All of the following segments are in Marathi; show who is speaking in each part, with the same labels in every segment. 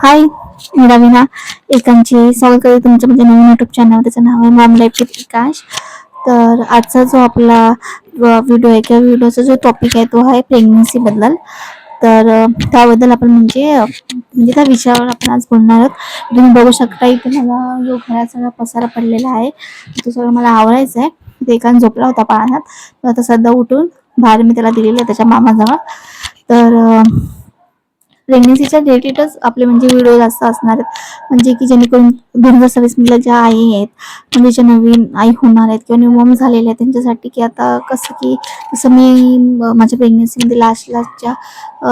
Speaker 1: हाय, मी रवीना एकांची स्वागत करते तुमचं म्हणजे नवीन युट्यूब चॅनल. त्याचं नाव आहे मॉम लाईफ विथ विकास. तर आजचा जो आपला व्हिडिओ आहे किंवा व्हिडिओचा जो टॉपिक आहे तो आहे प्रेग्नन्सी बद्दल. तर त्याबद्दल आपण म्हणजे त्या विषयावर आपण आज बोलणार आहोत. तुम्ही बघू शकता इथे मला जो घरात सगळा पसारा पडलेला आहे तो सगळं मला आवरायचा आहे. ते एकान झोपला होता पाळण्यात, तर आता सध्या उठून बाहेर मी त्याला दिलेलं आहे त्याच्या मामाजवळ. तर प्रेग्नेन्सीच्या रिलेटेडच आपले म्हणजे व्हिडिओ जास्त असणार आहेत, म्हणजे की जेणेकरून 2026 मधल्या ज्या आई आहेत, म्हणजे ज्या नवीन आई होणार आहेत किंवा न्यू मॉम झालेल्या आहेत त्यांच्यासाठी, की आता कसं की जसं मी माझ्या प्रेग्नेन्सीमध्ये लास्टच्या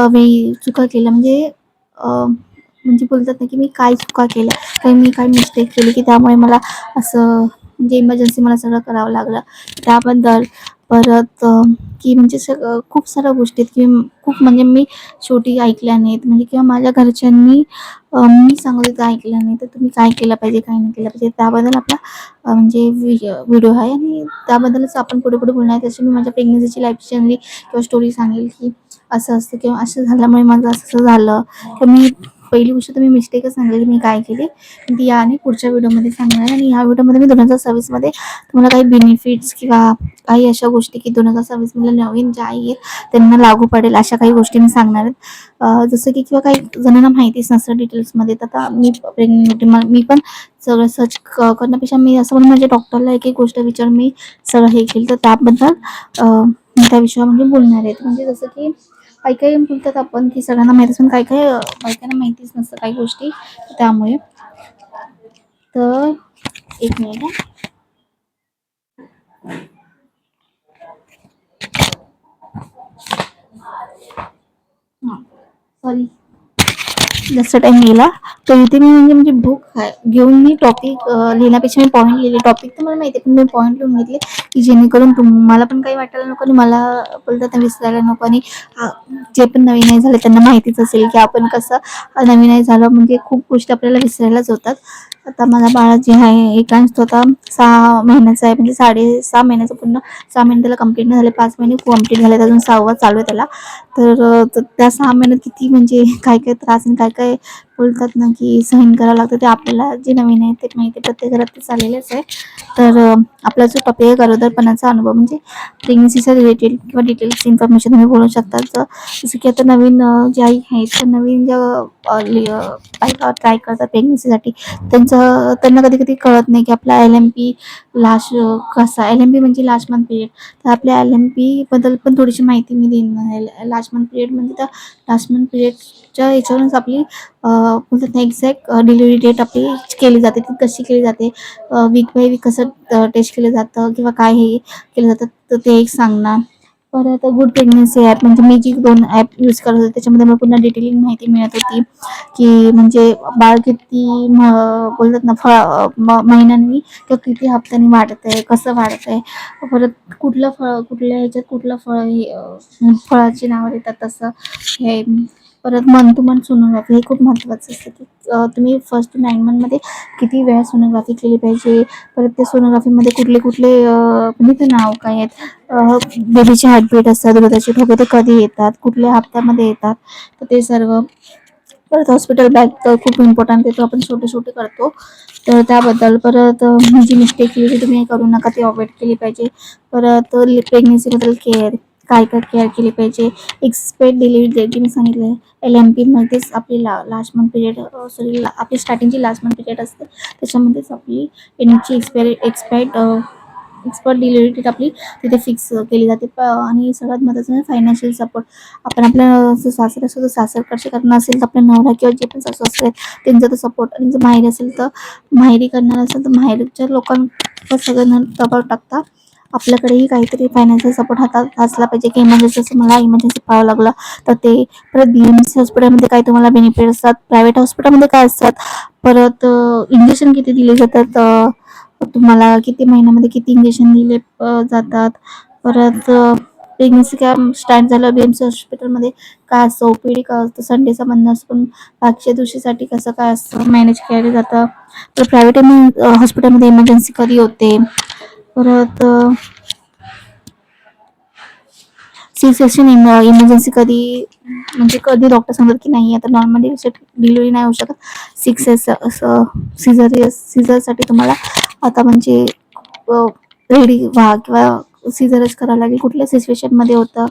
Speaker 1: वेळी चुका केल्या, म्हणजे बोलतात ना की मी काय चुका केल्या, काही मी काय मिस्टेक केली की त्यामुळे मला असं म्हणजे इमर्जन्सी मला सगळं करावं लागलं त्याबद्दल. परत की म्हणजे खूप साऱ्या गोष्टी आहेत की खूप म्हणजे मी शेवटी ऐकल्या नाहीत, म्हणजे किंवा माझ्या घरच्यांनी मी सांगत होते ऐकल्या नाही, तर तुम्ही काय केलं पाहिजे काय नाही केलं पाहिजे त्याबद्दल आपला म्हणजे व्हिडिओ आहे. आणि त्याबद्दलच आपण पुढे पुढे बोलणार आहे. तशी मी माझ्या प्रेग्नेन्सीची लाईफ जनरली किंवा स्टोरी सांगेल की असं असतं किंवा असं झाल्यामुळे माझं असं झालं, तर मी पहिली गोष्ट तर मी मिस्टेकच सांगेल की मी काय केली ती आणि पुढच्या व्हिडिओमध्ये सांगणार आहे. आणि ह्या व्हिडिओमध्ये मी 2026मध्ये तुम्हाला काही बेनिफिट्स किंवा काही अशा गोष्टी की 2026 मधल्या नवीन ज्या आई आहेत त्यांना लागू पडेल अशा काही गोष्टी मी सांगणार आहेत. जसं की किंवा काही जणांना माहितीच नसतं डिटेल्समध्ये, तर आता मी प्रेग्नेंट होते, मी पण सगळं सर्च करण्यापेक्षा मी असं म्हणून माझ्या डॉक्टरला एक एक गोष्ट विचारून मी सगळं हे केलं, तर त्याबद्दल मी त्या विषयामध्ये बोलणार आहेत. म्हणजे जसं की काही काही बोलतात आपण की सगळ्यांना माहिती असून काही काही बायकांना माहितीच नसतं काही गोष्टी, त्यामुळे. तर एक मिनिट हां, सॉरी जास्त टाइम गेला. तर इथे मी म्हणजे बुक घेऊन मी टॉपिक लिहिण्यापेक्षा मी पॉईंट लिहिले. टॉपिक तर मला माहिती आहे, पण मी पॉईंट लिहून घेतले की जेणेकरून तुम्हाला पण काही वाटायला नको आणि मला बोलतात विसरायला नको. आणि जे पण नवीन नाही झाले त्यांना माहितीच असेल की आपण कसं नवीन नाही झालं म्हणजे खूप गोष्टी आपल्याला विसरायलाच होतात. आता माझा बाळा जे आहे एकांश तो आता 6 महिन्याचा आहे, म्हणजे 6.5 महिन्याचं पूर्ण 6 महिने त्याला कंप्लीट नाही झाले, 5 महिने कंप्लीट झाले, अजून 6वा चालू आहे त्याला. तर त्या 6 महिन्यात किती म्हणजे काय काय त्रास आणि काय काय बोलतात ना की सहन करावं लागतं, ते आपल्याला जे नवीन आहे ते माहिती, प्रत्येक घरात ते चाललेलंच आहे. तर आपला जो टॉपिक आहे गरोदरपणाचा अनुभव, म्हणजे प्रेग्नेन्सीचा रिलेटेड किंवा डिटेल्स इन्फॉर्मेशन तुम्ही बोलू शकता. जसं की आता नवीन जे आई आहेत तर नवीन ज्या बायका ट्राय करतात प्रेग्नेन्सीसाठी, त्यांना कधी कधी कळत नाही की आपला LMP लास्ट कसा, LMP म्हणजे लास्ट मंथ पिरियड. तर आपल्या LMP बद्दल पण थोडीशी माहिती मी देईन. लास्ट मंथ पिरियड म्हणजे त्या लास्ट मंथ पिरियडच्या याच्यावरूनच आपली बोलतात ना एक्झॅक्ट डिलिव्हरी डेट आपली केली जाते. ती कशी केली जाते, वीक बाय वीक कसं टेस्ट केलं जातं किंवा काय हे केलं जातं, तर ते एक सांगणार. परत गुड प्रेग्नन्सी ॲप, म्हणजे मी जी 2 ॲप यूज करत होते त्याच्यामध्ये मला पुन्हा डिटेलिंग माहिती मिळत होती की म्हणजे बाळ किती बोलतात ना महिन्यांनी किंवा किती हप्त्यांनी वाढत आहे, कसं वाढत आहे. परत कुठलं फळ कुठल्या ह्याच्यात कुठलं फळ हे फळाची नावं देतात तसं हे. परत मंथ टू मंथ सोनोग्राफी हे खूप महत्त्वाचं असतं की तुम्ही फर्स्ट टू 9 मंथमध्ये किती वेळा सोनोग्राफी केली पाहिजे. परत त्या सोनोग्राफीमध्ये कुठले कुठले म्हणजे ते नाव काय आहेत, बेबीचे हार्टबीट असतात, हृदयाचे ठोके ते कधी येतात, कुठल्या हप्त्यामध्ये येतात, तर ते सर्व. परत हॉस्पिटल बॅग तर खूप इम्पॉर्टंट आहे, तो आपण छोटे छोटे करतो, तर त्याबद्दल. परत जी मिस्टेक केली ती तुम्ही करू नका, ती अवॉइड केली पाहिजे. परत प्रेग्नेन्सीबद्दल केअर, काय काय केअर केली पाहिजे. एक्सपेक्ट डिलिव्हरी डेट मी सांगितलं आहे, LMPमध्येच आपली लास्ट मंथ पिरियड, सॉरी आपली स्टार्टिंगची लास्ट मंथ पिरियड असते, त्याच्यामध्येच आपली एनची एक्सपर्ट डिलिव्हरी डेट आपली तिथे फिक्स केली जाते. आणि सगळ्यात महत्त्वाचं म्हणजे फायनान्शियल सपोर्ट. आपण आपल्या सासरे असतो तर सासरकडचे करणं असेल तर आपल्या नवरा किंवा जे पण सासू असेल त्यांचा तर सपोर्ट, आणि जर माहेरी असेल तर माहेरी करणार असेल तर माहेरच्या लोकांवर सगळं दबाव टाकता आपल्याकडेही काहीतरी फायनान्शियल सपोर्ट हातात असला पाहिजे की इमर्जन्सी, जसं मला इमर्जन्सी पळावं लागलं तर ते. परत BMC हॉस्पिटलमध्ये काय तुम्हाला बेनिफिट असतात, प्रायव्हेट हॉस्पिटलमध्ये काय असतात, परत इंजेक्शन किती दिले जातात, तुम्हाला किती महिन्यामध्ये किती इंजेक्शन दिले जातात. परत प्रेग्नन्सी कॅम्प स्टार्ट झालं BMC हॉस्पिटलमध्ये काय असतं, OPD काय असतं, संडेचा बंद असतो पण बाकीच्या दिवशीसाठी कसं काय असतं मॅनेज केलं जातं. तर प्रायव्हेट हॉस्पिटलमध्ये इमर्जन्सी कधी होते. परत सी सेक्शन इमर्जन्सी कधी म्हणजे कधी डॉक्टर सांगतात की नाही आता नॉर्मल डिलिव्हरी नाही होऊ शकत, सीझरसाठी तुम्हाला आता म्हणजे रेडी व्हा किंवा सीझरच करावं लागेल कुठल्या सिच्युएशनमध्ये होतं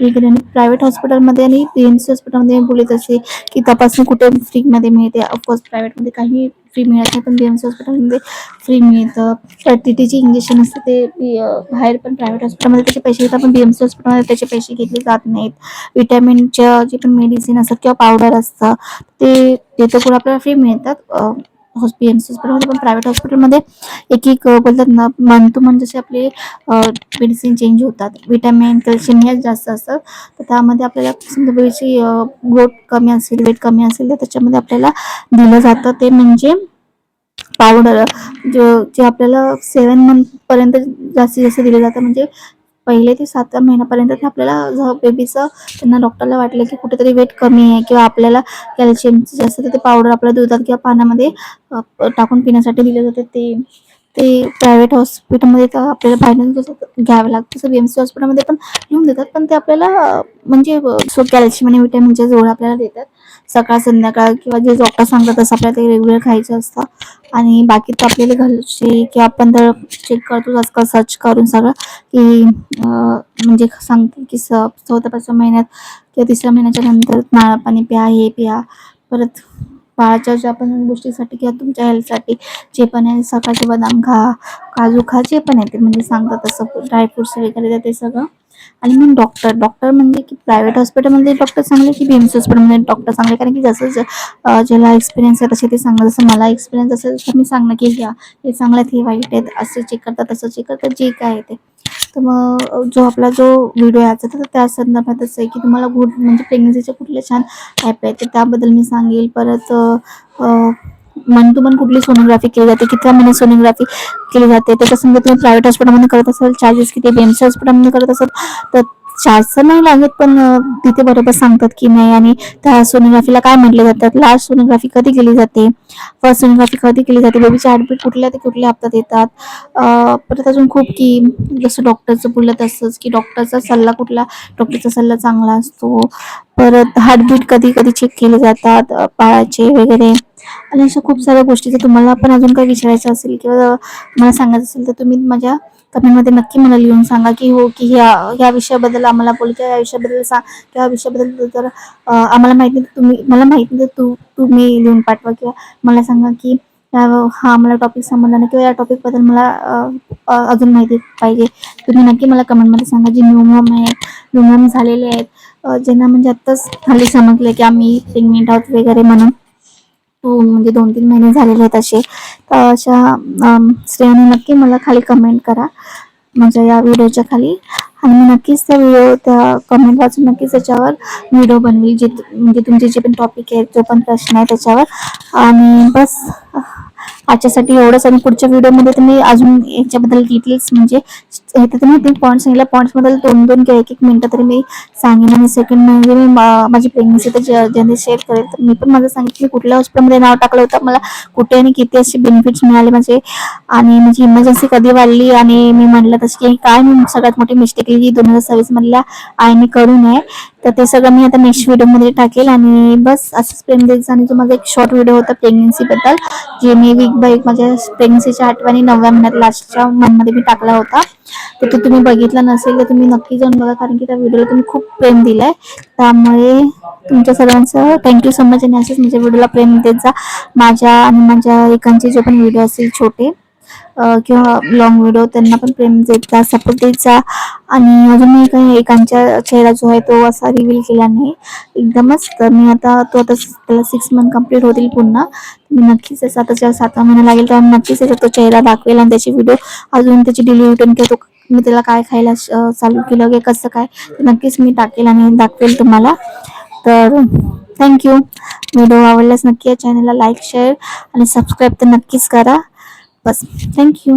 Speaker 1: वगैरे. आणि प्रायव्हेट हॉस्पिटलमध्ये आणि PMC हॉस्पिटलमध्ये मी बोलत असे की तपासणी कुठे फ्रीमध्ये मिळते. ऑफकोर्स प्रायव्हेटमध्ये काही फ्री मिळत नाही, पण PMC हॉस्पिटलमध्ये फ्री मिळतं. TTची इंजेक्शन असते ते बाहेर पण प्रायव्हेट हॉस्पिटलमध्ये त्याचे पैसे घेतात, पण PMC हॉस्पिटलमध्ये त्याचे पैसे घेतले जात नाहीत. विटॅमिनच्या जे पण मेडिसिन असतात किंवा पावडर असतं ते तर कुठं आपल्याला फ्री मिळतात PMC हॉस्पिटलमध्ये. पण प्रायव्हेट हॉस्पिटलमध्ये एक बोलतात ना मंथ टू मंथ जसे आपले मेडिसिन चेंज होतात. विटॅमिन कॅल्शियम ह्याच जास्त असतात, तर त्यामध्ये आपल्याला समजा बेबीची ग्रोथ कमी असेल, वेट कमी असेल तर त्याच्यामध्ये आपल्याला दिलं जातं ते म्हणजे पावडर, जे आपल्याला 7 मंथ पर्यंत जास्तीत जास्त दिलं जातं. म्हणजे पहिले ते 7व्या महिन्यापर्यंत ते आपल्याला बेबीचं त्यांना डॉक्टरला वाटलं की कुठेतरी वेट कमी आहे किंवा आपल्याला कॅल्शियम जास्त, तर ते पावडर आपल्या दुधात किंवा पाण्यामध्ये टाकून पिण्यासाठी दिले जाते. ते प्रायव्हेट हॉस्पिटलमध्ये तर आपल्याला बाहेर घ्यावं लागतं. तसं PMC हॉस्पिटलमध्ये पण घेऊन देतात, पण ते आपल्याला म्हणजे कॅल्शियम आणि विटॅमिनच्या जोड आपल्याला देतात सकाळ संध्याकाळ किंवा जे डॉक्टर सांगतात तसं आपल्याला ते रेग्युलर खायचं असतं. आणि बाकी तर आपल्याला घरचे किंवा आपण तर चेक करतो आजकाल सर्च करून सगळं की म्हणजे सांगतो की 4थ्या-5व्या महिन्यात किंवा 3ऱ्या महिन्याच्या नंतर नारळ पाणी प्या, हे प्या. परत बाळाच्या ज्या पण गोष्टीसाठी किंवा तुमच्या हेल्थसाठी जे पण आहे सकाळचे बदाम खा, काजू खा, जे पण आहे ते म्हणजे सांगतात तसं ड्रायफ्रुट्स वगैरे ते सगळं. आणि मग डॉक्टर म्हणजे की प्रायव्हेट हॉस्पिटलमध्ये डॉक्टर चांगले की PMC हॉस्पिटलमध्ये डॉक्टर चांगले, कारण की जसं ज्याला एक्सपिरियन्स आहे तसे ते सांगतात. जसं मला एक्सपिरियन्स असेल तर मी सांगणार की घ्या, हे चांगलं आहेत, हे वाईट आहेत, असं चेक करतात तसं चेक करतात, जे काय आहे ते. तर मग आपला जो व्हिडिओ यायचा तर त्या संदर्भातच आहे की तुम्हाला म्हणजे प्रेग्नन्सीचे कुठले छान ॲप आहेत तर त्याबद्दल मी सांगेल. परत मन टू मन कुठली सोनोग्राफी केली जाते, किती महिने सोनोग्राफी केली जाते, त्याच्या समजा तुम्ही प्रायव्हेट हॉस्पिटलमध्ये करत असाल चार्जेस किती, PMC हॉस्पिटलमध्ये करत असाल तर चार्ज तर नाही लागत, पण तिथे बरोबर सांगतात की नाही. आणि त्या सोनोग्राफीला काय म्हटले जातात, लास्ट सोनोग्राफी कधी केली जाते, फर्स्ट सोनोग्राफी कधी केली जाते, बेबीचे हार्टबीट कुठल्या ते कुठल्या हप्त्यात येतात. परत अजून खूप की जसं डॉक्टरचं बोललं तसंच की डॉक्टरचा सल्ला चांगला असतो. परत हार्टबीट कधी कधी चेक केले जातात बाळाचे वगैरे. आणि अशा खूप साऱ्या गोष्टी जर तुम्हाला पण अजून काही विचारायचं असेल किंवा मला सांगायचं असेल तर तुम्ही माझ्या कमेंटमध्ये नक्की मला लिहून सांगा की हो की ह्या विषयाबद्दल आम्हाला बोल किंवा या विषयाबद्दल त्या विषयाबद्दल जर आम्हाला माहिती नाही मला माहिती नाही तर तुम्ही लिहून पाठवा किंवा मला सांगा की हा मला टॉपिक संबंध नाही किंवा या टॉपिकबद्दल मला अजून माहिती पाहिजे. तुम्ही नक्की मला कमेंटमध्ये सांगा. जे न्यूमॉर्म झालेले आहेत, ज्यांना म्हणजे आत्ताच खाली समजले की आम्ही प्रेग्नेंट आहोत वगैरे म्हणून म्हणजे 2-3 महिने झालेले आहेत असे, तर अशा स्त्रियांनी नक्की मला खाली कमेंट करा माझ्या या व्हिडिओच्या खाली. आणि मी नक्कीच त्या कमेंट वाचून नक्कीच त्याच्यावर व्हिडिओ बनवेल, म्हणजे तुमचे जे पण टॉपिक आहे जो पण प्रश्न आहे त्याच्यावर. आणि बस आजच्यासाठी एवढंच. आणि पुढच्या व्हिडिओमध्ये तुम्ही अजून याच्याबद्दल डिटेल्स म्हणजे इथे तुम्ही 3 पॉईंट्स सांगितले, पॉईंट्सबद्दल 2-2 किंवा 1-1 मिनिटं तरी मी सांगेन. आणि सेकंड म्हणजे मी माझी प्रेग्नन्सी तर ज्यांनी शेअर करेल तर मी पण माझं सांगितलं मी कुठल्या हॉस्पिटलमध्ये नाव टाकलं होतं, मला कुठे आणि किती असे बेनिफिट्स मिळाले म्हणजे. आणि माझी इमर्जन्सी कधी वाढली आणि मी म्हटलं तसं की काय मी सगळ्यात मोठी मिस्टेक केली 2026 मधल्या आईने करू नये, तर ते सगळं मी आता नेक्स्ट व्हिडिओमध्ये टाकेल. आणि बस असंच प्रेग्नन्सी. आणि जो माझा एक शॉर्ट व्हिडिओ होता प्रेग्नन्सीबद्दल, जे मी वीक बाय वीक माझ्या प्रेग्नन्सीच्या 8व्या आणि 9व्या महिन्यात लास्टच्या मंथमध्ये मी टाकला होता, तर तो तुम्ही बघितला नसेल तर तुम्ही नक्की जाऊन बघा, कारण की त्या व्हिडिओला तुम्ही खूप प्रेम दिलंय. त्यामुळे तुमच्या सर्वांचं थँक्यू सो मच. आणि असंच माझ्या व्हिडिओला प्रेम देत जा. माझ्या आणि माझ्या एकांचे जे पण व्हिडिओ असतील छोटे किंवा लॉंग व्हिडिओ त्यांना पण प्रेम देत जा, सपोर्ट देत जा. आणि अजून मी काही एकांच्या चेहरा जो आहे तो असा रिव्हील केला नाही एकदमच, तर मी आता त्याला 6 मंथ कंप्लीट होतील पुन्हा. मी नक्कीच त्याचा आता जेव्हा 7वा महिना लागेल तेव्हा नक्कीच त्याचा तो चेहरा दाखवेल आणि त्याची व्हिडिओ अजून त्याची डेली रुटीन किंवा मी त्याला काय खायला चालू केलं की कसं काय नक्कीच मी टाकेल आणि दाखवेल तुम्हाला. तर थँक्यू. व्हिडिओ आवडल्यास नक्की या चॅनलला लाईक, शेअर आणि सबस्क्राईब तर नक्कीच करा. बस थँक्यू.